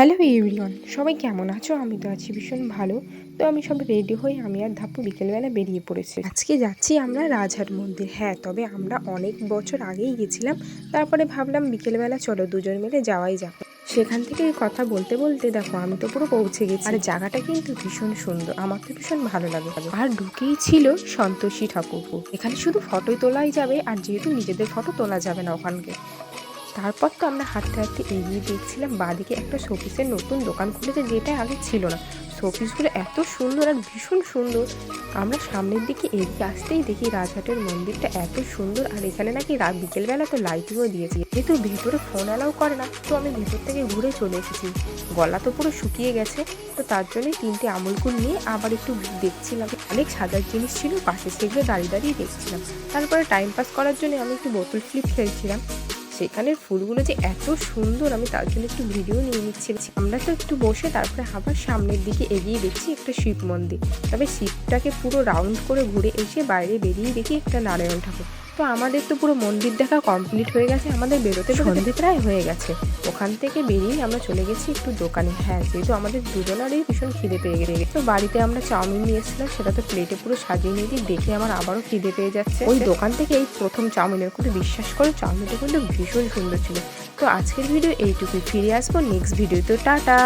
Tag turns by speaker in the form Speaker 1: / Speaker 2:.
Speaker 1: Hello everyone, সবাই কেমন আছো? আমি তো আছি ভীষণ ভালো। তো আমি সব রেডি হয়ে আমি আর ধাপ্পু বিকেলবেলা বেরিয়ে পড়েছি। আজকে যাচ্ছি আমরা রাজহাট মন্দির। হ্যাঁ, তবে আমরা অনেক বছর আগেই গেছিলাম। তারপরে ভাবলাম বিকেলবেলা চলো দুজন মিলে যাওয়াই যাক। সেখান থেকে কথা বলতে বলতে দেখো আমি তো পুরো পৌঁছে গেছি। আর জায়গাটা কিন্তু ভীষণ সুন্দর, আমার তো ভীষণ ভালো লাগে। আর ঢুকেই ছিল সন্তোষী ঠাকুর। এখানে শুধু ফটোই তোলাই যাবে, আর যেহেতু নিজেদের ফটো তোলা যাবে না ওখানকে। তারপর তো আমরা হাঁটতে হাঁটতে এগিয়ে দেখছিলাম বাঁদিকে একটা শোপিসের নতুন দোকান খুলেছে, যেটা আগে ছিল না। শোপিসগুলো এত সুন্দর আর ভীষণ সুন্দর। আমরা সামনের দিকে এগিয়ে আসতেই দেখি রাজহাটের মন্দিরটা এত সুন্দর, আর এখানে নাকি বিকেলবেলা তো লাইটিংও দিয়েছে। যেহেতু ভেতরে ফোন অ্যালাউ করে না, তো আমি ভেতর থেকে ঘুরে চলে এসেছি। গলা তো পুরো শুকিয়ে গেছে, তো তার জন্যই 3টে আমুলকুল নিয়ে আবার একটু দেখছিলাম। অনেক সাজার জিনিস ছিল পাশে, সেগুলো দাঁড়িয়ে দাঁড়িয়ে দেখছিলাম। তারপরে টাইম পাস করার জন্য আমি একটু বোতল ফ্লিপ খেলছিলাম। সেখানের ফুলগুলো যে এত সুন্দর, আমি তার জন্য একটু ভিডিও নিয়ে নিচ্ছিলাম। আমরা তো একটু বসে তারপরে আবার সামনের দিকে এগিয়ে দেখছি একটা শিব মন্দির। তবে শিবটাকে পুরো রাউন্ড করে ঘুরে এসে বাইরে বেরিয়ে দেখি একটা নারায়ণ ঠাকুর। তো আমাদের তো পুরো মন্দির দেখা কমপ্লিট হয়ে গেছে, আমাদের বেরোতে সন্ধে প্রায় হয়ে গেছে। ওখান থেকে বেরিয়ে আমরা চলে গেছি একটু দোকানে। হ্যাঁ, যেহেতু আমাদের দুজনারই ভীষণ খিদে পেয়ে গেছে, তো বাড়িতে আমরা চাউমিন নিয়ে এসেছিলাম, সেটা তো প্লেটে পুরো সাজিয়ে নিয়ে দিই। দেখে আমার আবারও খিদে পেয়ে যাচ্ছে। ওই দোকান থেকে এই প্রথম চাউমিনের করে, বিশ্বাস করো চাউমিনটা কিন্তু ভীষণ সুন্দর ছিল। তো আজকের ভিডিও এইটুকুই, ফিরে আসবো নেক্সট ভিডিও। তো টাটা।